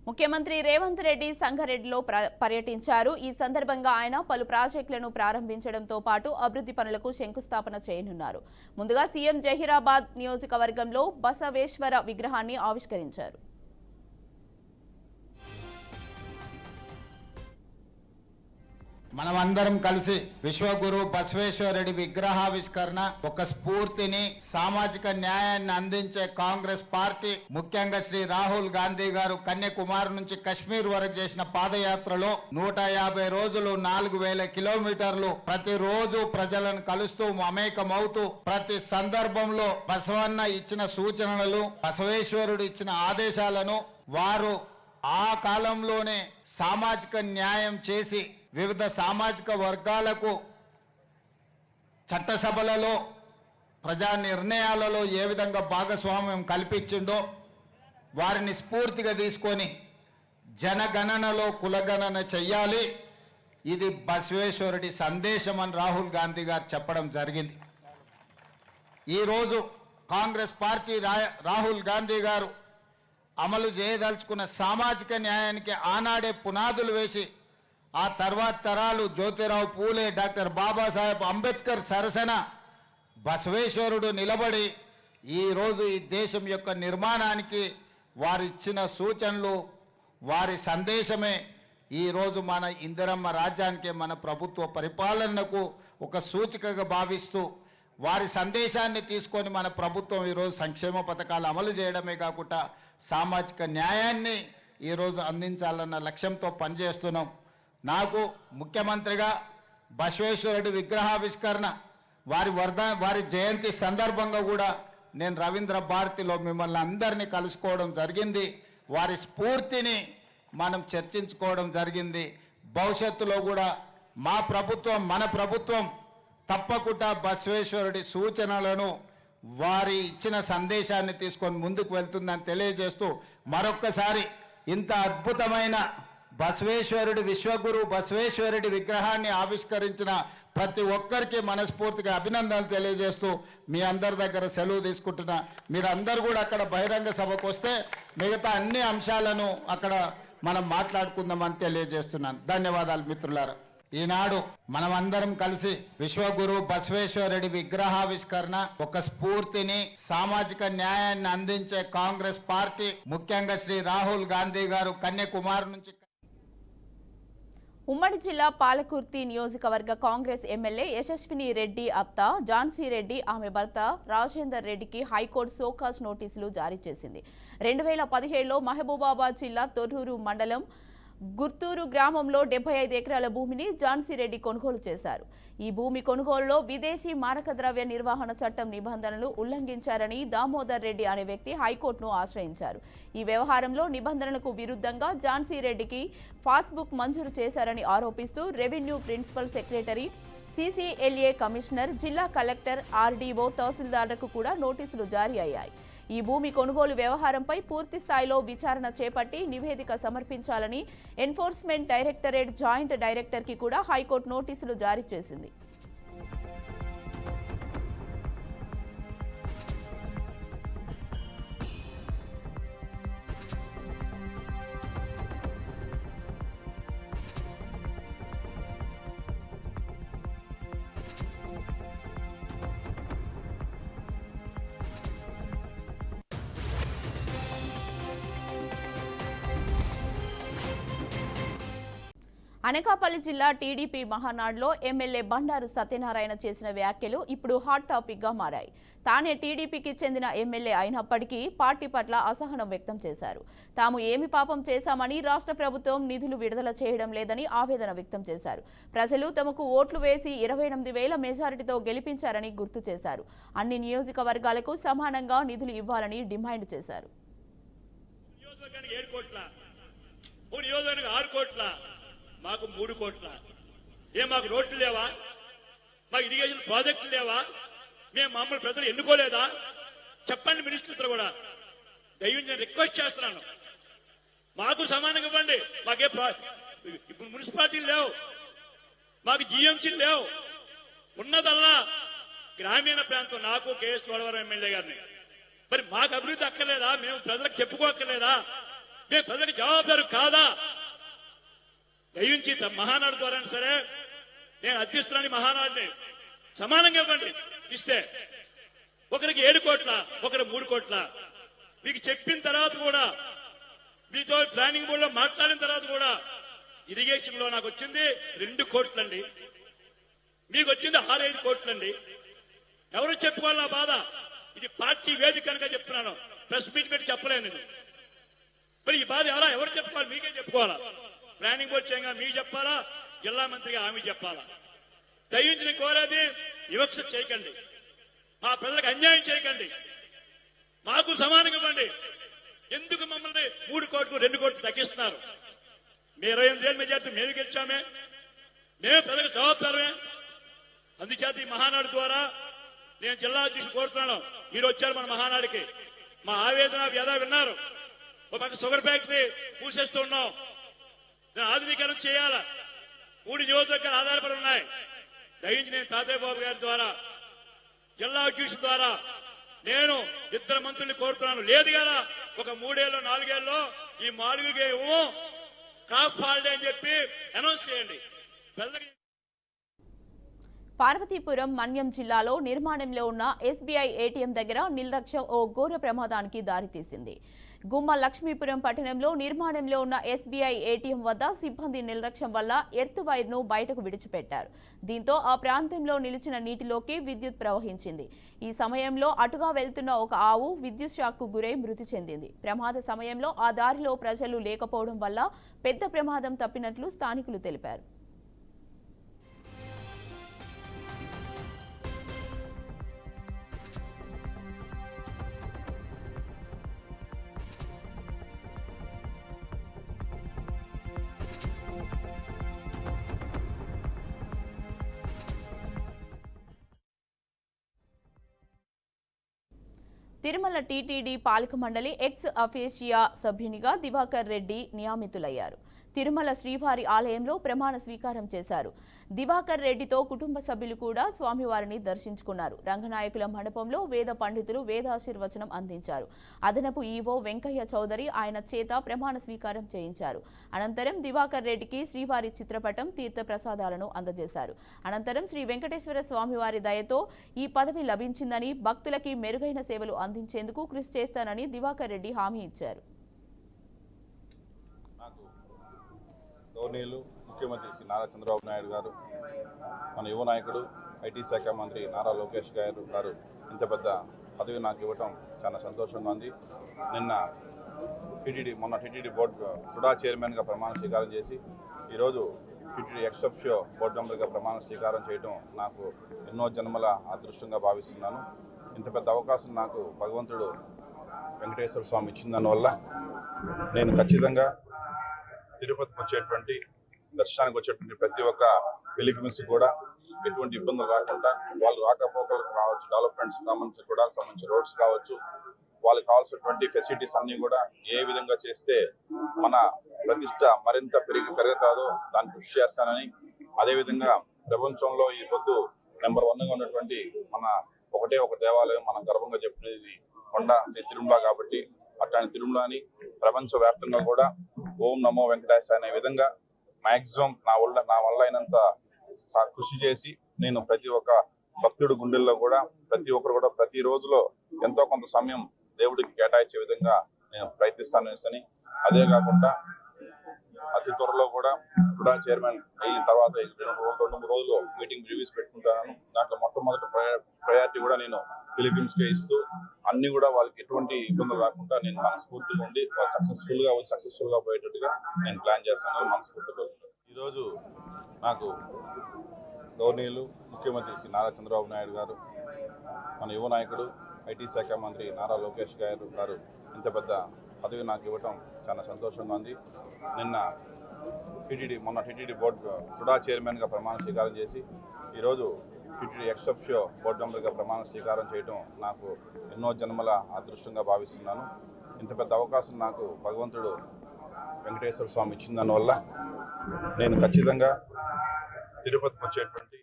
ముఖ్యమంత్రి రేవంత్ రెడ్డి సంగారెడ్డిలో పర్యటించారు. ఈ సందర్భంగా ఆయన పలు ప్రాజెక్టులను ప్రారంభించడంతో పాటు అభివృద్ధి పనులకు శంకుస్థాపన చేయనున్నారు. ముందుగా సీఎం జహీరాబాద్ నియోజకవర్గంలో బసవేశ్వర విగ్రహాన్ని ఆవిష్కరించారు. మనమందరం కలిసి విశ్వగురు బసవేశ్వరరెడ్డి విగ్రహావిష్కరణ ఒక స్ఫూర్తిని సామాజిక న్యాయాన్ని అందించే కాంగ్రెస్ పార్టీ ముఖ్యంగా శ్రీ రాహుల్ గాంధీ గారు కన్యాకుమారి నుంచి కశ్మీర్ వరకు చేసిన పాదయాత్రలో 150 రోజులు 4000 కిలోమీటర్లు ప్రతిరోజు ప్రజలను కలుస్తూ మమేకమవుతూ ప్రతి సందర్భంలో బసవన్న ఇచ్చిన సూచనలు బసవేశ్వరుడు ఇచ్చిన ఆదేశాలను వారు ఆ కాలంలోనే సామాజిక న్యాయం చేసి వివిధ సామాజిక వర్గాలకు చట్టసభలలో ప్రజా నిర్ణయాలలో ఏ విధంగా భాగస్వామ్యం కల్పించిండో వారిని స్ఫూర్తిగా తీసుకొని జనగణనలో కులగణన చెయ్యాలి. ఇది బసవేశ్వరుడి సందేశం అని రాహుల్ గాంధీ గారు చెప్పడం జరిగింది. ఈరోజు కాంగ్రెస్ పార్టీ రాహుల్ గాంధీ గారు అమలు చేయదలుచుకున్న సామాజిక న్యాయానికి ఆనాడే పునాదులు వేసి ఆ తర్వాత తరాలు జ్యోతిరావు పూలే, డాక్టర్ బాబాసాహెబ్ అంబేద్కర్ సరసన బసవేశ్వరుడు నిలబడి ఈరోజు ఈ దేశం యొక్క నిర్మాణానికి వారిచ్చిన సూచనలు వారి సందేశమే ఈరోజు మన ఇందిరమ్మ రాజ్యానికి మన ప్రభుత్వ పరిపాలనకు ఒక సూచికగా భావిస్తూ వారి సందేశాన్ని తీసుకొని మన ప్రభుత్వం ఈరోజు సంక్షేమ పథకాలు అమలు చేయడమే కాకుండా సామాజిక న్యాయాన్ని ఈరోజు అందించాలన్న లక్ష్యంతో పనిచేస్తున్నాం. నాకు ముఖ్యమంత్రిగా బసవేశ్వరుడి విగ్రహావిష్కరణ వారి జయంతి సందర్భంగా కూడా నేను రవీంద్ర భారతిలో మిమ్మల్ని అందరినీ కలుసుకోవడం జరిగింది. వారి స్ఫూర్తిని మనం చర్చించుకోవడం జరిగింది. భవిష్యత్తులో కూడా మన ప్రభుత్వం తప్పకుండా బసవేశ్వరుడి సూచనలను వారి ఇచ్చిన సందేశాన్ని తీసుకొని ముందుకు వెళ్తుందని తెలియజేస్తూ మరొక్కసారి ఇంత అద్భుతమైన బసవేశ్వరుడి విశ్వగురు బసవేశ్వరుడి విగ్రహాన్ని ఆవిష్కరించిన ప్రతి ఒక్కరికి మనస్ఫూర్తిగా అభినందనలు తెలియజేస్తూ మీ అందరి దగ్గర సెలవు తీసుకుంటున్నా. మీరందరూ కూడా అక్కడ బహిరంగ సభకు వస్తే మిగతా అన్ని అంశాలను అక్కడ మనం మాట్లాడుకుందామని తెలియజేస్తున్నాను. ధన్యవాదాలు మిత్రులారా. ఈనాడు మనమందరం కలిసి విశ్వగురు బసవేశ్వరరెడ్డి విగ్రహావిష్కరణ ఒక స్ఫూర్తిని సామాజిక న్యాయాన్ని అందించే కాంగ్రెస్ పార్టీ ముఖ్యంగా శ్రీ రాహుల్ గాంధీ గారు కన్యాకుమారి నుంచి ఉమ్మడి జిల్లా పాలకుర్తి నియోజకవర్గ కాంగ్రెస్ ఎమ్మెల్యే యశస్విని రెడ్డి అత్త ఝాన్సీ రెడ్డి ఆమె భర్త రాజేందర్ రెడ్డికి హైకోర్టు సోకాజ్ నోటీసులు జారీ చేసింది. 2017లో మహబూబాబాద్ జిల్లా తొర్రూరు మండలం గుర్తూరు గ్రామంలో 75 ఎకరాల భూమిని ఝాన్సీ రెడ్డి కొనుగోలు చేశారు. ఈ భూమి కొనుగోలులో విదేశీ మారక ద్రవ్య నిర్వహణ చట్టం నిబంధనలు ఉల్లంఘించారని దామోదర్ రెడ్డి అనే వ్యక్తి హైకోర్టును ఆశ్రయించారు. ఈ వ్యవహారంలో నిబంధనలకు విరుద్ధంగా ఝాన్సీ రెడ్డికి పాస్బుక్ మంజూరు చేశారని ఆరోపిస్తూ revenue principal secretary, CCLA commissioner, జిల్లా కలెక్టర్, ఆర్డీఓ, తహసీల్దార్లకు కూడా నోటీసులు జారీ అయ్యాయి. ఈ భూమి కొనుగోలు వ్యవహారంపై పూర్తి స్థాయిలో విచారణ చేపట్టి నివేదిక సమర్పించాలని ఎన్ఫోర్స్మెంట్ డైరెక్టరేట్ జాయింట్ డైరెక్టర్కి కూడా హైకోర్టు నోటీసులు జారీ చేసింది. అనకాపల్లి జిల్లా టీడీపీ మహానాడులో ఎమ్మెల్యే బండారు సత్యనారాయణ చేసిన వ్యాఖ్యలు ఇప్పుడు హాట్ టాపిక్ గా మారాయి. తానే టీడీపీకి చెందిన ఎమ్మెల్యే అయినప్పటికీ పార్టీ పట్ల అసహనం వ్యక్తం చేశారు. తాము ఏమి పాపం చేశామని రాష్ట్ర ప్రభుత్వం నిధులు విడుదల చేయడం లేదని ఆవేదన వ్యక్తం చేశారు. ప్రజలు తమకు ఓట్లు వేసి 28,000 మెజారిటీతో గెలిపించారని గుర్తు చేశారు. అన్ని నియోజకవర్గాలకు సమానంగా నిధులు ఇవ్వాలని డిమాండ్ చేశారు. మాకు 3 కోట్ల మాకు రోడ్లు లేవా? మాకు ఇరిగేషన్ ప్రాజెక్టులు లేవా? మేము మమ్మల్ని ప్రజలు ఎన్నుకోలేదా? చెప్పండి మినిస్టర్తో కూడా. దయచేసి నేను రిక్వెస్ట్ చేస్తున్నాను, మాకు సమానంగా ఇవ్వండి. మాకే ఇప్పుడు మున్సిపాలిటీలు లేవు, మాకు జీఎంసీలు లేవు. ఉన్నదల్లా గ్రామీణ ప్రాంతం. నాకు కేఎస్ చోడవరం ఎమ్మెల్యే గారిని మరి మాకు అభివృద్ధి అక్కర్లేదా? మేము ప్రజలకు చెప్పుకోక్కర్లేదా? మేము ప్రజలకు జవాబుదారు కాదా? దయించి మహానాడు ద్వారా సరే నేను అధ్యక్షురాని మహానాడిని సమానంగా ఇవ్వండి. ఇస్తే ఒకరికి 7 కోట్ల, ఒకరికి 3 కోట్ల. మీకు చెప్పిన తర్వాత కూడా, మీతో ప్లానింగ్ బోర్డులో మాట్లాడిన తర్వాత కూడా ఇరిగేషన్ లో నాకు వచ్చింది 2 కోట్లండి, మీకు వచ్చింది 6-5 కోట్లండి. ఎవరు చెప్పుకోవాలి నా బాధ? ఇది పార్టీ వేదిక కనుక చెప్తున్నాను, ప్రెస్ మీట్ పెట్టి చెప్పలేను నేను. మరి ఈ బాధ ఎవరు చెప్పుకోవాలి? మీకే చెప్పుకోవాలా? ప్లానింగ్ బోర్డు చేయంగా మీకు చెప్పాలా, జిల్లా మంత్రిగా ఆమె చెప్పాలా? దయించి నేను కోరేది, వివక్ష చేయకండి, మా ప్రజలకు అన్యాయం చేయకండి, మాకు సమానంగా ఇవ్వండి. ఎందుకు మమ్మల్ని 3 కోట్లు 2 కోట్లు తగ్గిస్తున్నారు? మీ 28,000 మెజార్టీ మేము గెలిచామే, మేము ప్రజలకు జవాబుదారమే. అందుచేత ఈ మహానాడు ద్వారా నేను జిల్లా అధ్యక్షుడు కోరుతున్నాను, మీరు వచ్చారు మన మహానాడికి, మా ఆవేదన వ్యధ విన్నారు. ఒక పక్క షుగర్ ఫ్యాక్టరీ మూసేస్తున్నాం, దాన్ని ఆధునీకరణ చేయాలా. 3 నియోజకవర్గాలు ఆధారపడి ఉన్నాయి. దయించి నేను తాతయ్య బాబు గారి ద్వారా, జిల్లా అధ్యక్షుడు ద్వారా నేను 2 మంత్రుల్ని కోరుతున్నాను. లేదు కదా, ఒక 3 ఏళ్ళు 4 ఏళ్ళలో ఈ 4కి ఏమో క్రాప్ హాలిడే అని చెప్పి అనౌన్స్ చేయండి. పార్వతీపురం మన్యం జిల్లాలో నిర్మాణంలో ఉన్న ఎస్బీఐ ఏటీఎం దగ్గర నిర్లక్ష్యం ఓ ఘోర ప్రమాదానికి దారితీసింది. గుమ్మ లక్ష్మీపురం పట్టణంలో నిర్మాణంలో ఉన్న ఎస్బీఐ ఏటీఎం వద్ద సిబ్బంది నిర్లక్ష్యం వల్ల ఎర్త్ వైర్ను బయటకు విడిచిపెట్టారు. దీంతో ఆ ప్రాంతంలో నిలిచిన నీటిలోకి విద్యుత్ ప్రవహించింది. ఈ సమయంలో అటుగా వెళ్తున్న ఒక ఆవు విద్యుత్ షాక్కు గురై మృతి చెందింది. ప్రమాద సమయంలో ఆ దారిలో ప్రజలు లేకపోవడం వల్ల పెద్ద ప్రమాదం తప్పినట్లు స్థానికులు తెలిపారు. తిరుమల టీటీడీ పాలక మండలి ఎక్స్ అఫీషియా సభ్యునిగా దివాకర్ రెడ్డి నియమితులయ్యారు. తిరుమల శ్రీవారి ఆలయంలో ప్రమాణ స్వీకారం చేశారు. దివాకర్ రెడ్డితో కుటుంబ సభ్యులు కూడా స్వామివారిని దర్శించుకున్నారు. రంగనాయకుల మండపంలో వేద పండితులు వేదాశీర్వచనం అందించారు. అదనపు ఈవో వెంకయ్య చౌదరి ఆయన చేత ప్రమాణ స్వీకారం చేయించారు. అనంతరం దివాకర్ రెడ్డికి శ్రీవారి చిత్రపటం, తీర్థ ప్రసాదాలను అందజేశారు. అనంతరం శ్రీ వెంకటేశ్వర స్వామివారి దయతో ఈ పదవి లభించిందని, భక్తులకి మెరుగైన సేవలు అందించేందుకు కృషి చేస్తానని దివాకర్ రెడ్డి హామీ ఇచ్చారు. గౌరవనీయులు ముఖ్యమంత్రి శ్రీ నారా చంద్రబాబు నాయుడు గారు, మన యువ నాయకుడు ఐటీ శాఖ మంత్రి నారా లోకేష్ గారు ఇంత పెద్ద పదవి నాకు ఇవ్వటం చాలా సంతోషంగా ఉంది. మొన్న టీటీడీ బోర్డు టుడా చైర్మన్గా ప్రమాణ స్వీకారం చేసి ఈరోజు టీటీడీ ఎక్స్ అఫీషియో బోర్డు మెంబర్గా ప్రమాణ స్వీకారం చేయడం నాకు ఎన్నో జన్మల అదృష్టంగా భావిస్తున్నాను. ఇంత పెద్ద అవకాశం నాకు భగవంతుడు వెంకటేశ్వర స్వామి ఇచ్చిన దానివల్ల నేను ఖచ్చితంగా తిరుపతికి వచ్చేటువంటి, దర్శనానికి వచ్చేటువంటి ప్రతి ఒక్క పిలిగ్రిమ్స్ కూడా ఎటువంటి ఇబ్బందులు రాకుండా, వాళ్ళు రాకపోకలకు రావచ్చు, డెవలప్మెంట్స్ సంబంధించిన రోడ్స్ కావచ్చు, వాళ్ళకి కావాల్సినటువంటి ఫెసిలిటీస్ అన్ని కూడా ఏ విధంగా చేస్తే మన ప్రతిష్ట మరింత పెరుగుతాదో దాన్ని కృషి చేస్తానని, అదేవిధంగా ప్రపంచంలో ఈ పొద్దు నెంబర్ 1గా ఉన్నటువంటి మన ఒకటే ఒక దేవాలయం మనం గర్వంగా చెప్పినది కొండ తిరుమల కాబట్టి, అట్లాంటి తిరుమలని ప్రపంచవ్యాప్తంగా కూడా ఓం నమో వెంకటేశ అనే విధంగా మాక్సిమం నా వల్ల అయినంత కృషి చేసి నేను ప్రతి ఒక్క భక్తుడి గుండెల్లో కూడా ప్రతి ఒక్కరు కూడా ప్రతి రోజులో ఎంతో కొంత సమయం దేవుడికి కేటాయించే విధంగా నేను ప్రయత్నిస్తానని, అదే కాకుండా అతి త్వరలో కూడా టుడా చైర్మన్ అయిన తర్వాత 2-3 రోజులు మీటింగ్ రివ్యూస్ పెట్టుకుంటాను. దాంట్లో మొట్టమొదటి ప్రయారిటీ కూడా నేను పిలిగ్రిమ్స్కే ఇస్తూ అన్ని కూడా వాళ్ళకి ఎటువంటి ఇబ్బందులు రాకుండా నేను మనస్ఫూర్తిగా ఉండి వాళ్ళు సక్సెస్ఫుల్గా పోయేటట్టుగా నేను ప్లాన్ చేస్తాను మనస్ఫూర్తిగా. ఈరోజు నాకు గౌరవనీయులు ముఖ్యమంత్రి శ్రీ నారా చంద్రబాబు నాయుడు గారు, మన యువ నాయకుడు ఐటీ శాఖ మంత్రి నారా లోకేష్ గారు ఇంత పెద్ద పదవి నాకు ఇవ్వటం చాలా సంతోషంగా ఉంది. మొన్న టీటీడీ బోర్డు టుడా చైర్మన్గా ప్రమాణ స్వీకారం చేసి ఈరోజు టీటీడీ ఎక్స్ అఫీషియో బోర్డు మెంబర్గా ప్రమాణ స్వీకారం చేయడం నాకు ఎన్నో జన్మల అదృష్టంగా భావిస్తున్నాను. ఇంత పెద్ద అవకాశం నాకు భగవంతుడు వెంకటేశ్వర స్వామి ఇచ్చిన దానివల్ల నేను ఖచ్చితంగా తిరుపతికి వచ్చేటువంటి